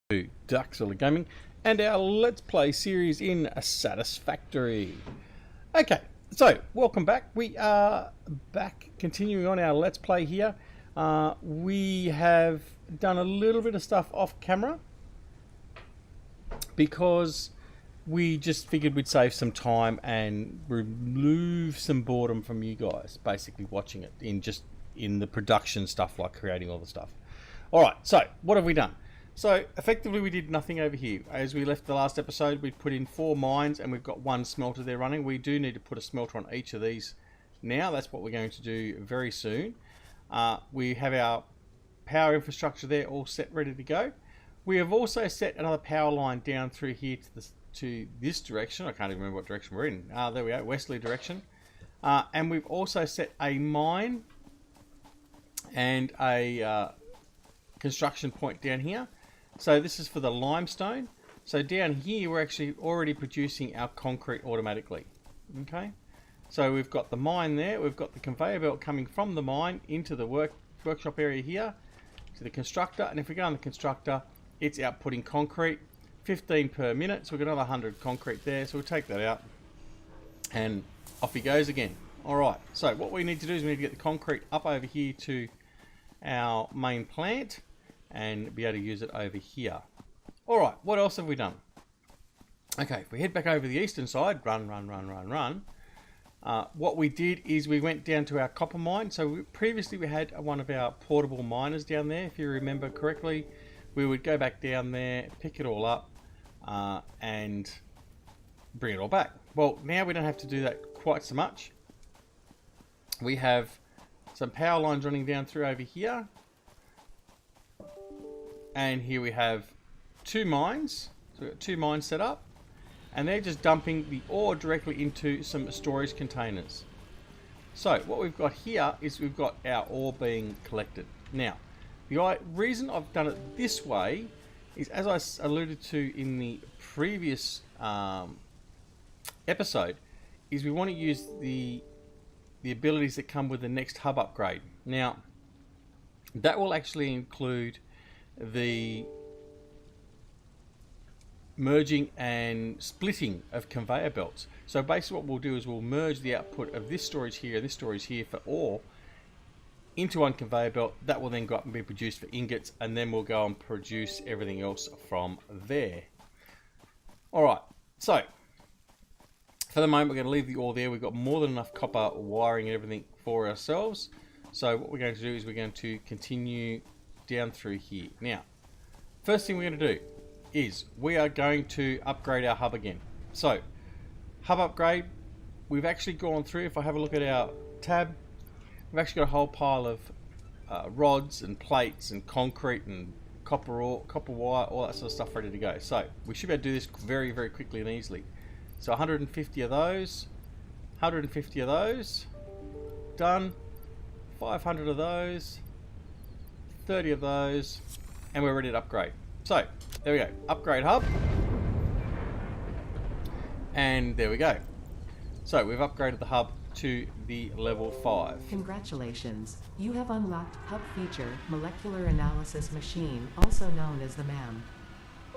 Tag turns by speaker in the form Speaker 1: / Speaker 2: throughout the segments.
Speaker 1: to DuckZorly Gaming and our Let's Play series in Satisfactory. Okay, so welcome back. We are back continuing on our Let's Play here. We have done a little bit of stuff off camera because we just figured we'd save some time and remove some boredom from you guys, basically watching it in the production stuff, like creating all the stuff. Alright, so what have we done? So effectively we did nothing over here. As we left the last episode, we put in 4 mines and we've got 1 smelter there running. We do need to put a smelter on each of these now. That's what we're going to do very soon. We have our power infrastructure there all set, ready to go. We have also set another power line down through here to this direction. I can't even remember what direction we're in. There we go, westerly direction. And we've also set a mine and a construction point down here. So this is for the limestone. So down here we're actually already producing our concrete automatically. Okay, so we've got the mine there, we've got the conveyor belt coming from the mine into the workshop area here to the constructor, and if we go on the constructor, it's outputting concrete, 15 per minute. So we've got another 100 concrete there, so we'll take that out and off he goes again. Alright, so what we need to do is we need to get the concrete up over here to our main plant and be able to use it over here. Alright, what else have we done? Okay, if we head back over the eastern side, run. What we did is we went down to our copper mine. So previously we had one of our portable miners down there, if you remember correctly. We would go back down there, pick it all up, and bring it all back. Well, now we don't have to do that quite so much. We have some power lines running down through over here. And here we have 2 mines. So we've got 2 mines set up. And they're just dumping the ore directly into some storage containers. So what we've got here is we've got our ore being collected. Now, the reason I've done it this way is, as I alluded to in the previous episode, is we want to use the abilities that come with the next hub upgrade. Now, that will actually include the merging and splitting of conveyor belts. So basically what we'll do is we'll merge the output of this storage here and this storage here for ore into one conveyor belt. That will then go up and be produced for ingots, and then we'll go and produce everything else from there. Alright, so for the moment we're going to leave the ore there. We've got more than enough copper wiring and everything for ourselves. So what we're going to do is we're going to continue down through here. Now, first thing we're going to do is we are going to upgrade our hub again. So, hub upgrade, we've actually gone through, if I have a look at our tab, we've actually got a whole pile of rods and plates and concrete and copper wire, all that sort of stuff ready to go. So, we should be able to do this very, very quickly and easily. So 150 of those, 150 of those, done, 500 of those, 30 of those, and we're ready to upgrade. So there we go, upgrade hub, and there we go. So we've upgraded the hub to the level 5.
Speaker 2: Congratulations, you have unlocked hub feature molecular analysis machine, also known as the MAM.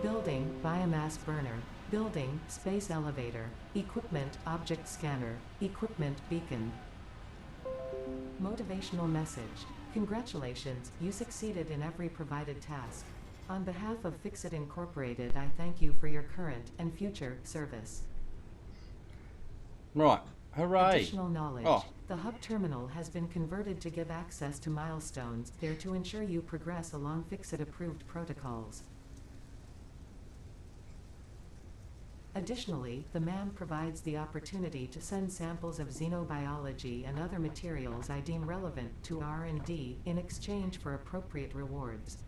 Speaker 2: Building biomass burner, building space elevator, equipment object scanner, equipment beacon. Motivational message. Congratulations, you succeeded in every provided task. On behalf of Fixit Incorporated, I thank you for your current and future service.
Speaker 1: Right, hooray.
Speaker 2: Additional knowledge. Oh. The hub terminal has been converted to give access to milestones there to ensure you progress along Fixit-approved protocols. Additionally, the MAM provides the opportunity to send samples of xenobiology and other materials I deem relevant to R&D in exchange for appropriate rewards.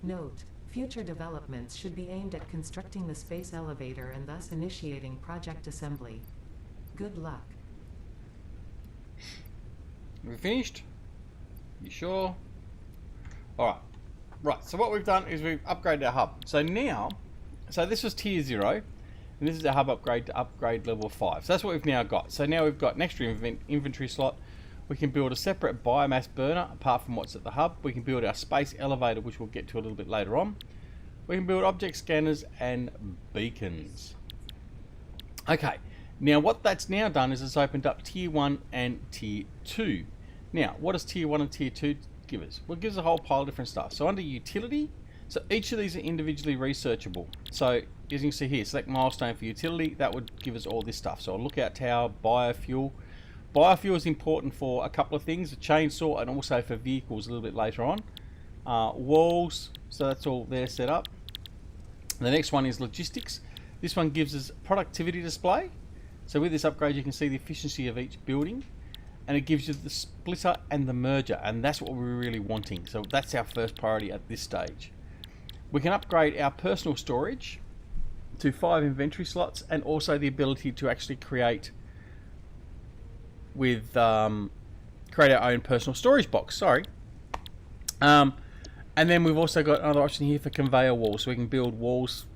Speaker 2: Note: future developments should be aimed at constructing the space elevator and thus initiating project assembly. Good luck.
Speaker 1: We finished? You sure? Alright. Right, so what we've done is we've upgraded our hub. So now, this was tier 0, and this is our hub upgrade to upgrade level 5. So that's what we've now got. So now we've got an extra inventory slot. We can build a separate biomass burner apart from what's at the hub. We can build our space elevator, which we'll get to a little bit later on. We can build object scanners and beacons. Okay, now what that's now done is it's opened up tier 1 and tier 2. Now, what does tier 1 and tier 2 give us? Well, it gives a whole pile of different stuff. So under utility, so each of these are individually researchable. So as you can see here, select milestone for utility, that would give us all this stuff. So a lookout tower, biofuel. Biofuel is important for a couple of things, a chainsaw and also for vehicles a little bit later on. Walls, so that's all there set up. The next one is logistics. This one gives us productivity display. So with this upgrade you can see the efficiency of each building, and it gives you the splitter and the merger, and that's what we're really wanting. So that's our first priority at this stage. We can upgrade our personal storage to 5 inventory slots, and also the ability to actually create our own personal storage box. And then we've also got another option here for conveyor walls, so we can build walls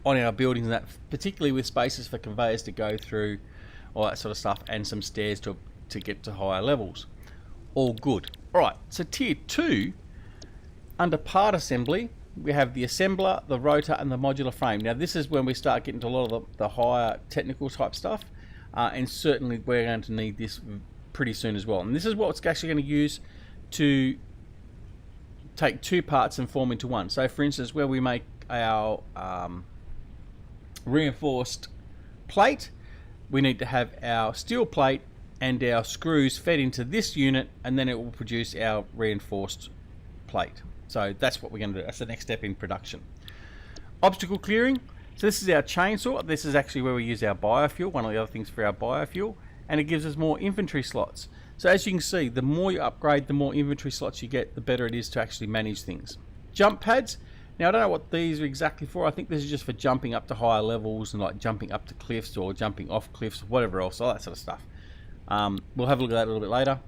Speaker 1: on our buildings, and that particularly with spaces for conveyors to go through, all that sort of stuff, and some stairs to get to higher levels. All good. Alright, so tier 2, under part assembly, we have the assembler, the rotor, and the modular frame. Now this is when we start getting to a lot of the higher technical type stuff, and certainly we're going to need this pretty soon as well. And this is what it's actually going to use to take 2 parts and form into one. So for instance, where we make our reinforced plate, we need to have our steel plate and our screws fed into this unit, and then it will produce our reinforced plate. So that's what we're going to do. That's the next step in production. Obstacle clearing. So this is our chainsaw. This is actually where we use our biofuel, one of the other things for our biofuel, and it gives us more inventory slots. So as you can see, the more you upgrade, the more inventory slots you get, the better it is to actually manage things. Jump pads. Now I don't know what these are exactly for. I think this is just for jumping up to higher levels and like jumping up to cliffs or jumping off cliffs or whatever else, all that sort of stuff. We'll have a look at that a little bit later.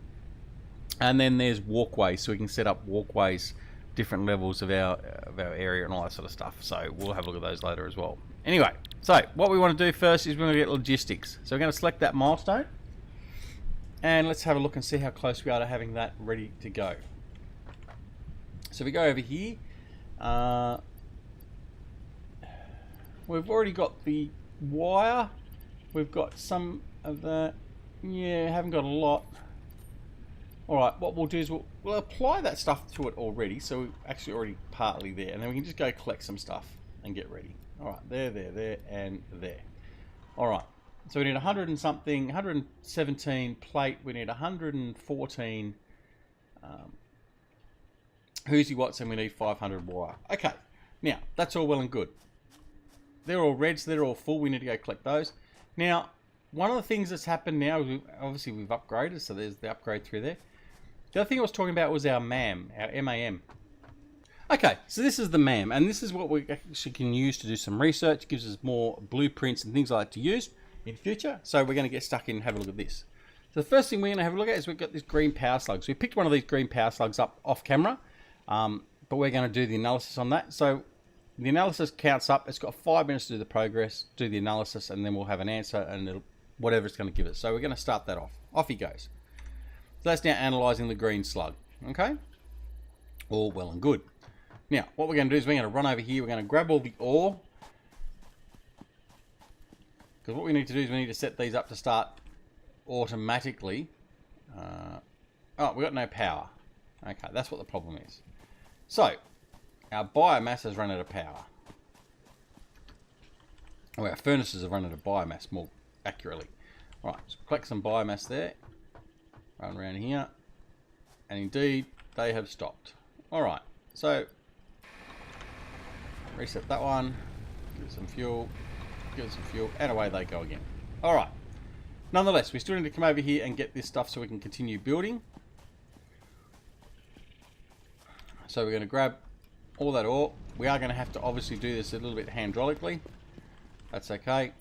Speaker 1: And then there's walkways, so we can set up walkways, different levels of our area and all that sort of stuff. So we'll have a look at those later as well. Anyway, so what we want to do first is we're going to get logistics. So we're going to select that milestone, and let's have a look and see how close we are to having that ready to go. So we go over here. We've already got the wire. We've got some of that. Yeah, haven't got a lot. Alright, what we'll do is we'll apply that stuff to it already, so we're actually already partly there, and then we can just go collect some stuff and get ready. Alright, there, and there. Alright, so we need 100 and something, 117 plate, we need 114 Whoosy Watts, and we need 500 wire. Okay, now, that's all well and good. They're all red, so they're all full, we need to go collect those. Now, one of the things that's happened now, obviously we've upgraded, so there's the upgrade through there. The other thing I was talking about was our MAM, our MAM. Okay, so this is the MAM, and this is what we actually can use to do some research. It gives us more blueprints and things like that to use in future. So we're going to get stuck in and have a look at this. So the first thing we're going to have a look at is we've got this green power slug. So we picked one of these green power slugs up off camera, but we're going to do the analysis on that. So the analysis counts up. It's got 5 minutes to do the progress, do the analysis, and then we'll have an answer and whatever it's going to give us. So we're going to start that off. Off he goes. So that's now analysing the green slug. Okay? All well and good. Now, what we're going to do is we're going to run over here. We're going to grab all the ore. Because what we need to do is we need to set these up to start automatically. Oh, we've got no power. Okay, that's what the problem is. So, our biomass has run out of power. Or our furnaces have run out of biomass, more accurately. Alright, so collect some biomass there. Run around here. And indeed, they have stopped. Alright, so reset that one. Give it some fuel. Give it some fuel. And away they go again. Alright. Nonetheless, we still need to come over here and get this stuff so we can continue building. So we're going to grab all that ore. We are going to have to obviously do this a little bit hydraulically. That's okay.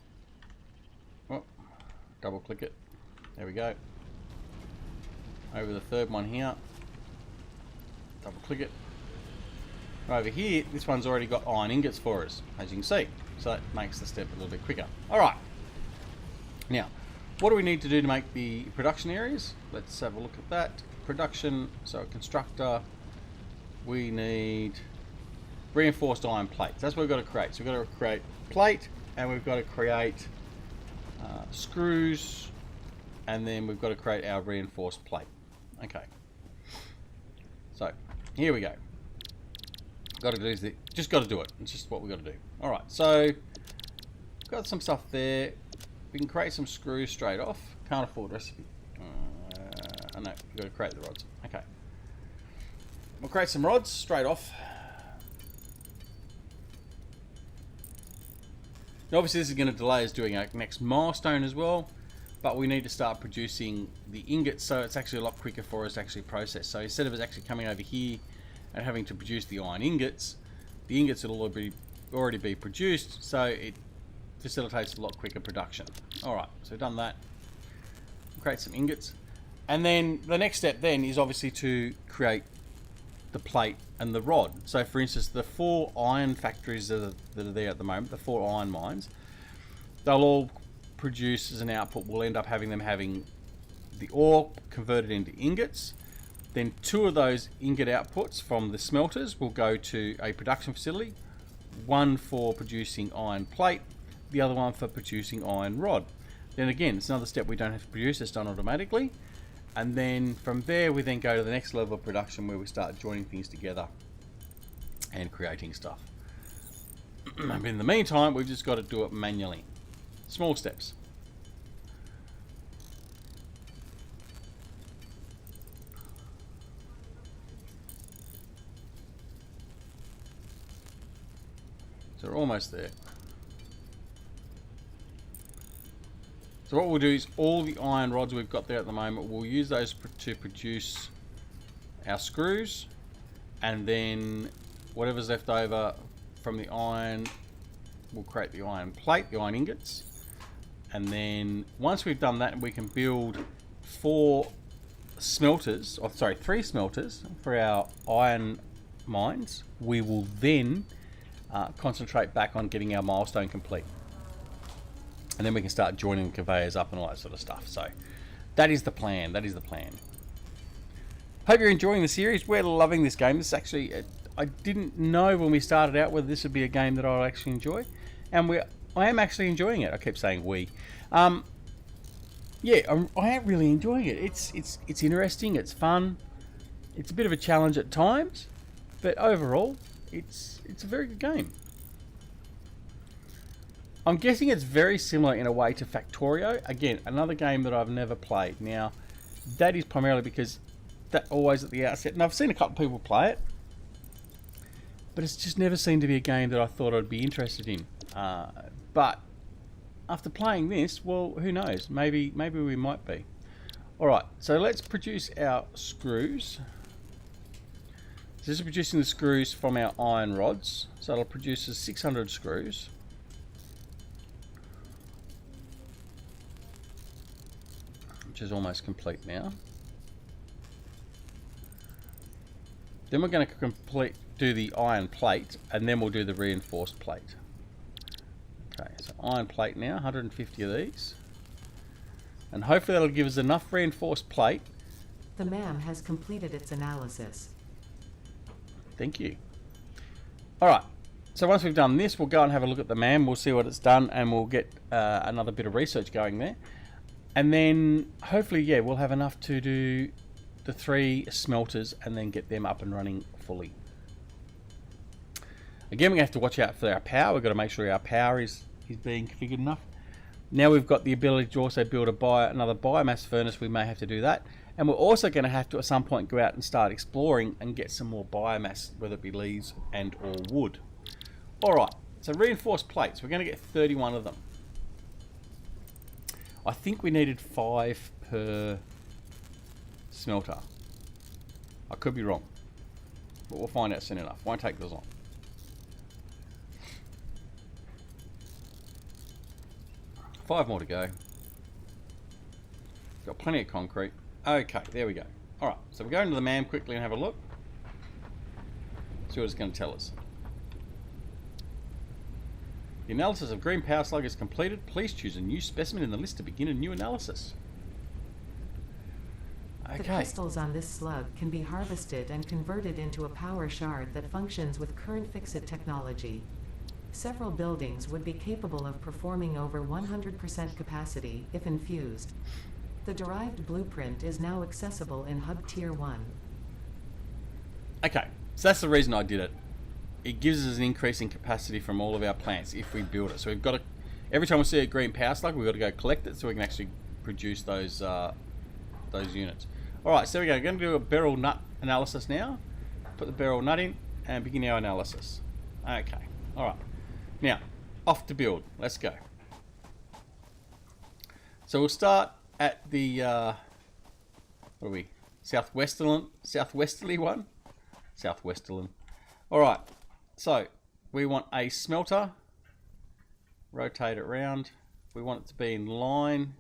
Speaker 1: Oh, double click it. There we go. Over the third one here. Double click it. Over here, this one's already got iron ingots for us, as you can see. So that makes the step a little bit quicker. Alright. Now, What do we need to do to make the production areas? Let's have a look at that. Production, so a constructor, we need reinforced iron plates. That's what we've got to create. So we've got to create plate, and we've got to create screws, and then we've got to create our reinforced plate. Okay. So here we go. Got to do this. Just got to do it. It's just what we got to do. All right. So got some stuff there. We can create some screws straight off. Can't afford recipe. No, we've got to create the rods. Okay. We'll create some rods straight off. Now, obviously, this is going to delay us doing our next milestone as well, but we need to start producing the ingots, so it's actually a lot quicker for us to actually process. So instead of us actually coming over here and having to produce the iron ingots, the ingots will already be produced, so it facilitates a lot quicker production. Alright, so we've done that. We'll create some ingots. And then the next step then is obviously to create the plate and the rod. So for instance, the 4 iron factories that are there at the moment, the 4 iron mines, they'll all produce as an output. We'll end up having the ore converted into ingots. Then 2 of those ingot outputs from the smelters will go to a production facility. One for producing iron plate, the other one for producing iron rod. Then again, it's another step we don't have to produce, it's done automatically. And then from there we then go to the next level of production where we start joining things together and creating stuff. And in the meantime, we've just got to do it manually. Small steps. So we're almost there. So what we'll do is all the iron rods we've got there at the moment, we'll use those to produce our screws, and then whatever's left over from the iron, we'll create the iron plate, the iron ingots. And then once we've done that, we can build 3 smelters for our iron mines. We will then concentrate back on getting our milestone complete. And then we can start joining the conveyors up and all that sort of stuff. So that is the plan. That is the plan. Hope you're enjoying the series. We're loving this game. This is actually, I didn't know when we started out whether this would be a game that I'll actually enjoy. And I am actually enjoying it. I keep saying we. Yeah, I am really enjoying it. It's interesting. It's fun. It's a bit of a challenge at times. But overall, it's a very good game. I'm guessing it's very similar in a way to Factorio. Again, another game that I've never played. Now, that is primarily because that always at the outset, and I've seen a couple of people play it, but it's just never seemed to be a game that I thought I'd be interested in. But after playing this, well, who knows? Maybe we might be. Alright, so let's produce our screws. So this is producing the screws from our iron rods. So it'll produce us 600 screws. Which is almost complete now. Then we're going to do the iron plate, and then we'll do the reinforced plate. Okay, so iron plate now, 150 of these. And hopefully that'll give us enough reinforced plate.
Speaker 2: The MAM has completed its analysis.
Speaker 1: Thank you. Alright, so once we've done this, we'll go and have a look at the MAM, we'll see what it's done, and we'll get another bit of research going there. And then, hopefully, yeah, we'll have enough to do the 3 smelters and then get them up and running fully. Again, we have to watch out for our power. We've got to make sure our power is being configured enough. Now we've got the ability to also build another biomass furnace. We may have to do that. And we're also going to have to, at some point, go out and start exploring and get some more biomass, whether it be leaves and or wood. Alright, so reinforced plates. We're going to get 31 of them. I think we needed 5 per smelter. I could be wrong, but we'll find out soon enough. Won't take this long. Five more to go. Got plenty of concrete. Okay, there we go. Alright, so we'll go into the MAM quickly and have a look. See what it's going to tell us. The analysis of green power slug is completed. Please choose a new specimen in the list to begin a new analysis.
Speaker 2: The
Speaker 1: Okay.
Speaker 2: crystals on this slug can be harvested and converted into a power shard that functions with current fix-it technology. Several buildings would be capable of performing over 100% capacity if infused. The derived blueprint is now accessible in Hub Tier 1.
Speaker 1: Okay, so that's the reason I did it. It gives us an increase in capacity from all of our plants if we build it. So we've got to, every time we see a green power slug, we've got to go collect it so we can actually produce those units. All right, so we're going to do a beryl nut analysis now. Put the beryl nut in and begin our analysis. Okay, all right. Now, off to build. Let's go. So we'll start at the what are we? Southwesterly one. Southwesterland. All right. So we want a smelter. Rotate it around. We want it to be in line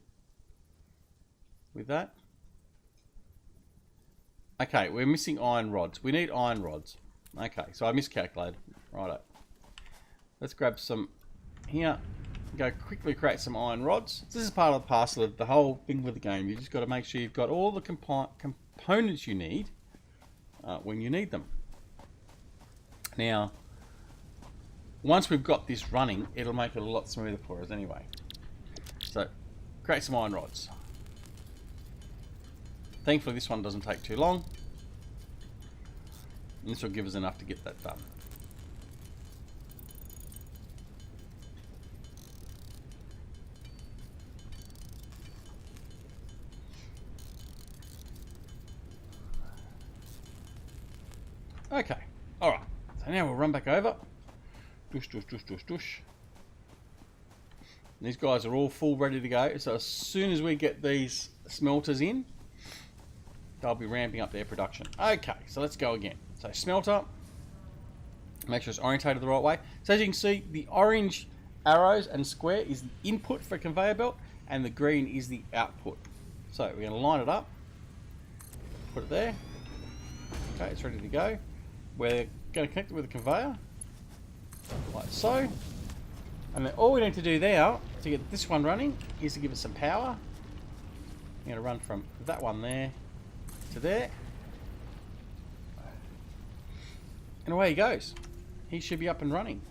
Speaker 1: with that. Okay, we're missing iron rods. We need iron rods. Okay, so I miscalculated. Righto. Let's grab some here. Go quickly create some iron rods. This is part of the parcel of the whole thing with the game. You just got to make sure you've got all the components you need when you need them. Now, once we've got this running, it'll make it a lot smoother for us anyway. So, create some iron rods. Thankfully, this one doesn't take too long. And this will give us enough to get that done. Okay, alright. So now we'll run back over. Dush, dush, dush, dush, dush. These guys are all full ready to go. So as soon as we get these smelters in, they'll be ramping up their production. Okay, so let's go again. So smelter, make sure it's orientated the right way. So as you can see, the orange arrows and square is the input for a conveyor belt, and the green is the output. So we're going to line it up, put it there. Okay, it's ready to go. We're going to connect it with a conveyor, like so. And then all we need to do now to get this one running is to give it some power. I'm going to run from that one there to there. And away he goes. He should be up and running.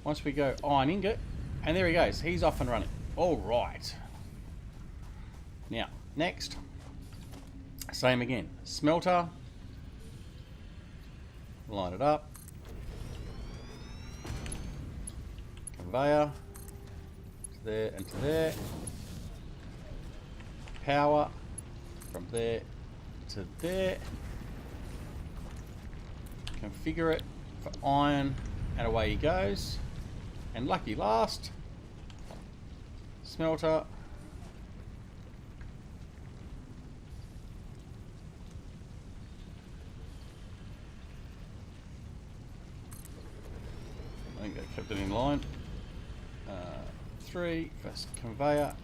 Speaker 1: Once we go iron ingot, and there he goes. He's off and running. All right. Now, next. Same again. Smelter. Line it up. Conveyor. To there and to there. Power. From there to there. Configure it for iron. And away he goes. And lucky last. Smelter. I think I kept it in line. 3, first conveyor.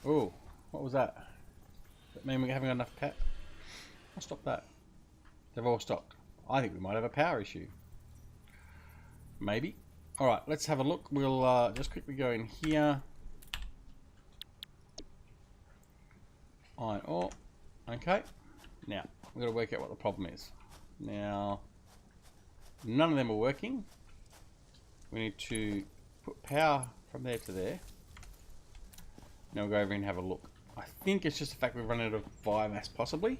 Speaker 1: Oh, what was that? Does that mean we haven't got enough power? I'll stop that. They've all stopped. I think we might have a power issue. Maybe. Alright, let's have a look. We'll just quickly go in here. Iron ore. Okay. Now, we've got to work out what the problem is. Now, none of them are working. We need to put power from there to there. Now we'll go over and have a look. I think it's just the fact we've run out of biomass, possibly.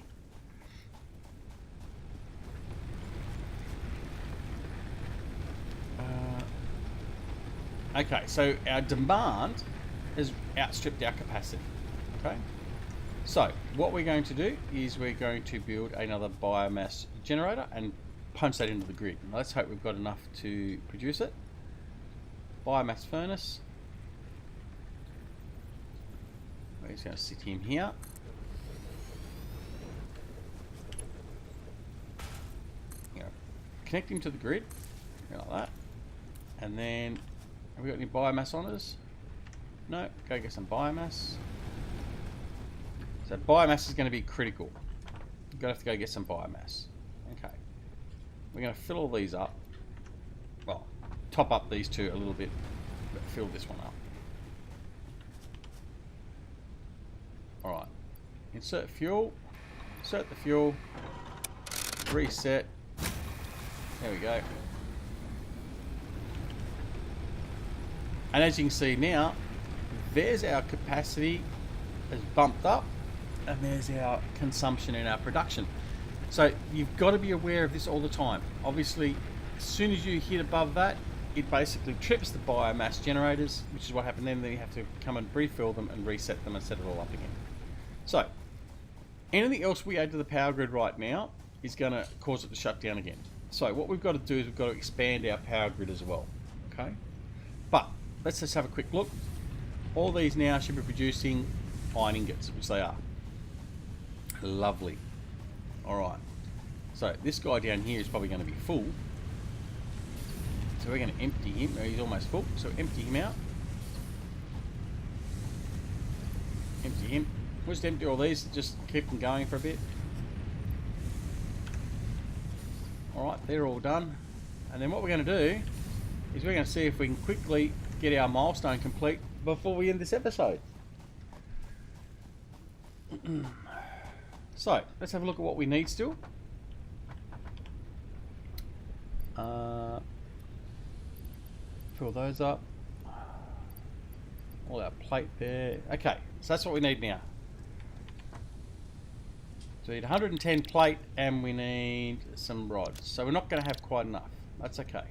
Speaker 1: Okay, so our demand has outstripped our capacity. Okay. So, what we're going to do is we're going to build another biomass generator and punch that into the grid. Now, let's hope we've got enough to produce it. Biomass furnace. We're just going to sit him here. Connect him to the grid, like that. And then, have we got any biomass on us? No, go get some biomass. So biomass is going to be critical. You're going to have to go get some biomass. Okay. we're going to fill all these up. Well, top up these two a little bit, but fill this one up. Alright, insert fuel, insert the fuel, reset, there we go. And as you can see now, there's our capacity is bumped up, and there's our consumption in our production. So you've got to be aware of this all the time. Obviously, as soon as you hit above that, it basically trips the biomass generators, which is what happened then. Then you have to come and refill them and reset them and set it all up again. So anything else we add to the power grid right now is going to cause it to shut down again. So what we've got to do is we've got to expand our power grid as well. Okay, but let's just have a quick look. All these now should be producing iron ingots, which they are. Lovely. Alright, so this guy down here is probably going to be full. So we're going to empty him. He's almost full, so empty him out. Empty him. We'll just empty all these, just keep them going for a bit. Alright, they're all done. And then what we're going to do is we're going to see if we can quickly get our milestone complete before we end this episode. So, let's have a look at what we need still. Fill those up. All our plate there. Okay, so that's what we need now. So we need 110 plate and we need some rods. So we're not going to have quite enough. That's okay.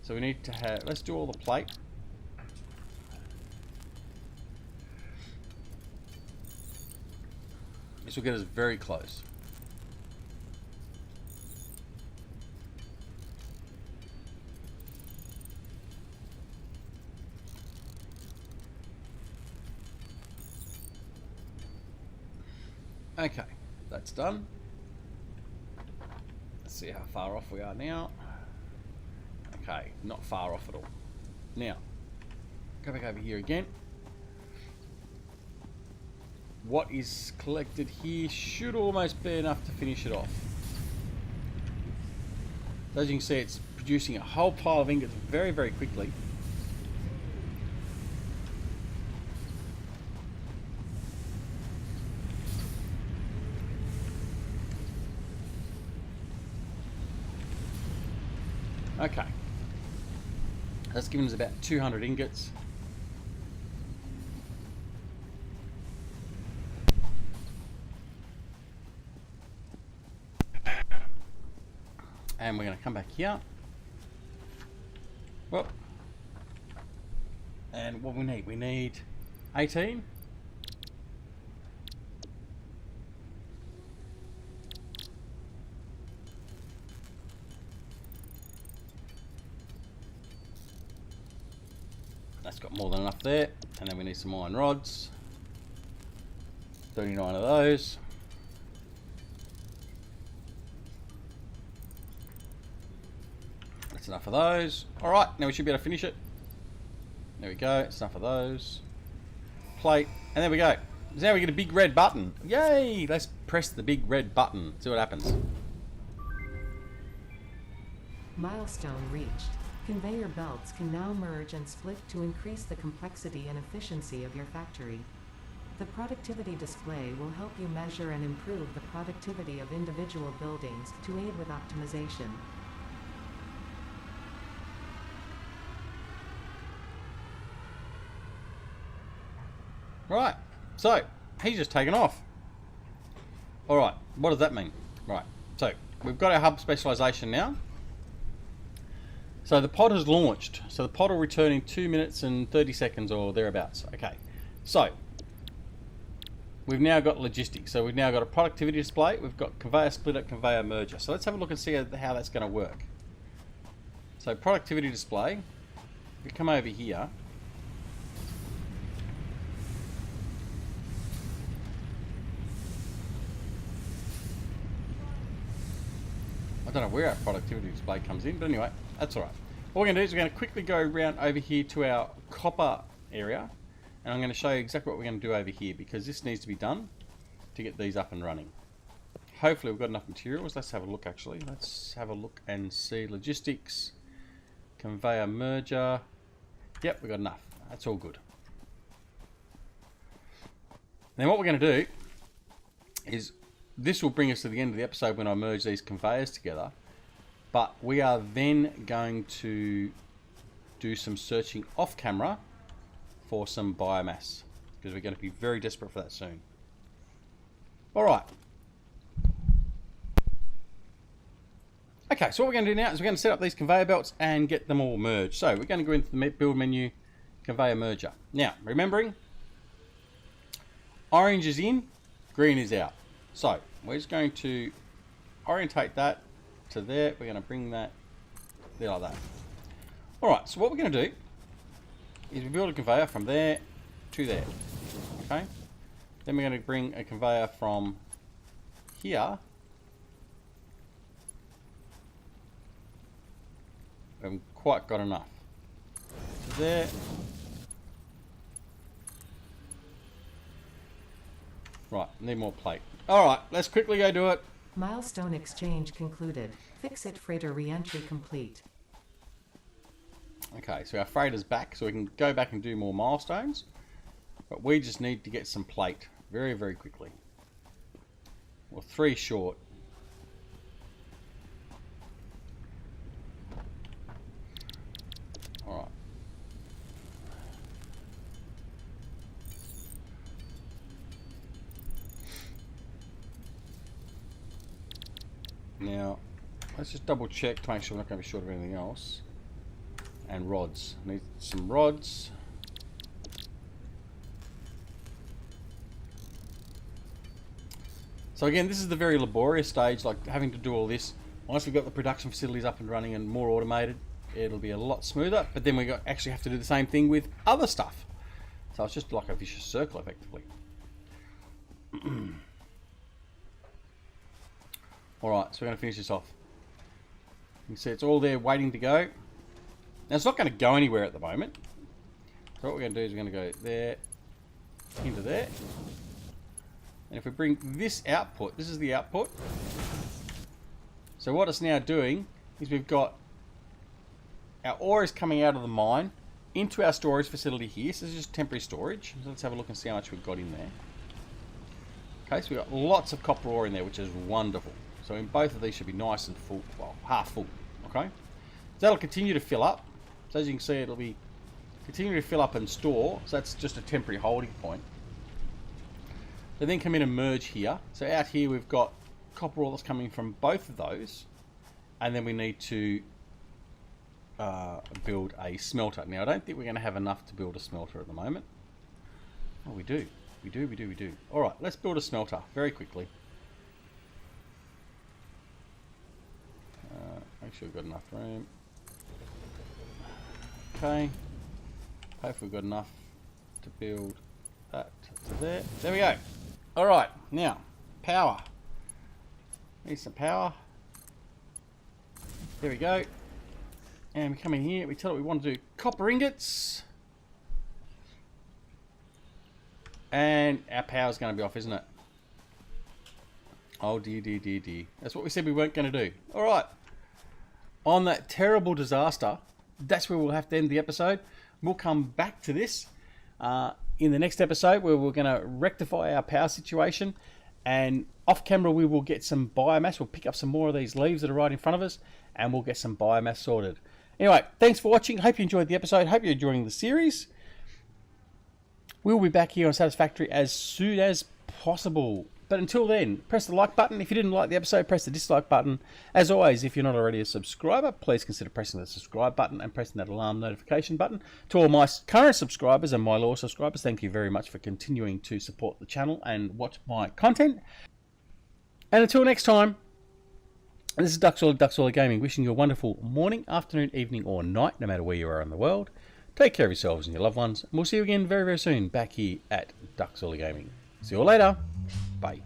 Speaker 1: So we need to have, let's do all the plate. This will get us very close. Okay, that's done. Let's see how far off we are now. Okay, not far off at all. Now, go back over here again. What is collected here should almost be enough to finish it off. As you can see, it's producing a whole pile of ingots very, very quickly. Okay. That's given us about 200 ingots. And we're going to come back here. Well, and what we need 18. That's got more than enough there. And then we need some iron rods. 39 of those. That's enough of those. Alright, now we should be able to finish it. There we go, it's enough of those. Plate, and there we go. So now we get a big red button. Yay! Let's press the big red button. See what happens.
Speaker 2: Milestone reached. Conveyor belts can now merge and split to increase the complexity and efficiency of your factory. The productivity display will help you measure and improve the productivity of individual buildings to aid with optimization.
Speaker 1: Right, so he's just taken off. Alright, what does that mean? Right, so we've got our hub specialization now. So the pod has launched. So the pod will return in 2 minutes and 30 seconds or thereabouts. Okay, so we've now got logistics. So we've now got a productivity display. We've got conveyor splitter, conveyor merger. So let's have a look and see how that's going to work. So productivity display. We come over here. I don't know where our productivity display comes in, but anyway, that's alright. What we're going to do is we're going to quickly go around over here to our copper area, and I'm going to show you exactly what we're going to do over here, because this needs to be done to get these up and running. Hopefully we've got enough materials. Let's have a look actually. Let's have a look and see. Logistics, conveyor merger. Yep, we've got enough. That's all good. Then what we're going to do is, this will bring us to the end of the episode when I merge these conveyors together. But we are then going to do some searching off camera for some biomass, because we're going to be very desperate for that soon. Alright. Okay, so what we're going to do now is we're going to set up these conveyor belts and get them all merged. So we're going to go into the build menu, conveyor merger. Now, remembering, orange is in, green is out. So we're just going to orientate that to there. We're going to bring that there like that. Alright, so what we're going to do is we build a conveyor from there to there. Okay? Then we're going to bring a conveyor from here. We haven't quite got enough. To there. Right, need more plate. Alright, let's quickly go do it.
Speaker 2: Milestone exchange concluded. Fix-it freighter re-entry complete.
Speaker 1: Okay, so our freighter's back, so we can go back and do more milestones. But we just need to get some plate very, very quickly. We're 3 short. Alright. Now, let's just double check to make sure we're not going to be short of anything else. And rods. Need some rods. So again, this is the very laborious stage, like having to do all this. Once we've got the production facilities up and running and more automated, it'll be a lot smoother. But then we actually have to do the same thing with other stuff. So it's just like a vicious circle, effectively. Alright, so we're going to finish this off. You can see it's all there waiting to go. Now it's not going to go anywhere at the moment. So what we're going to do is we're going to go there, into there. And if we bring this output, this is the output. So what it's now doing is we've got our ore is coming out of the mine into our storage facility here. So this is just temporary storage. So let's have a look and see how much we've got in there. Okay, so we've got lots of copper ore in there, which is wonderful. So in both of these should be nice and full, well, half full. Okay, so that'll continue to fill up. So as you can see, it'll be continuing to fill up and store. So that's just a temporary holding point. They then come in and merge here. So out here we've got copper ore that's coming from both of those, and then we need to build a smelter. Now I don't think we're going to have enough to build a smelter at the moment. Oh, we do. We do. All right, let's build a smelter very quickly. Make sure we've got enough room. Okay. Hopefully we've got enough to build that to there. There we go. Alright, now, power. Need some power. There we go. And we come in here, we tell it we want to do copper ingots. And our power's going to be off, isn't it? Oh dear. That's what we said we weren't going to do. Alright. On that terrible disaster, that's where we'll have to end the episode. We'll come back to this in the next episode, where we're going to rectify our power situation, and off camera we will get some biomass. We'll pick up some more of these leaves that are right in front of us, and we'll get some biomass sorted. Anyway, thanks for watching. Hope you enjoyed the episode. Hope you're enjoying the series. We'll be back here on Satisfactory as soon as possible. But until then, press the like button. If you didn't like the episode, press the dislike button. As always, if you're not already a subscriber, please consider pressing the subscribe button and pressing that alarm notification button. To all my current subscribers and my loyal subscribers, thank you very much for continuing to support the channel and watch my content. And until next time, this is DuckZorly Gaming, wishing you a wonderful morning, afternoon, evening, or night, no matter where you are in the world. Take care of yourselves and your loved ones, and we'll see you again very, very soon back here at DuckZorly Gaming. See you all later. Bye.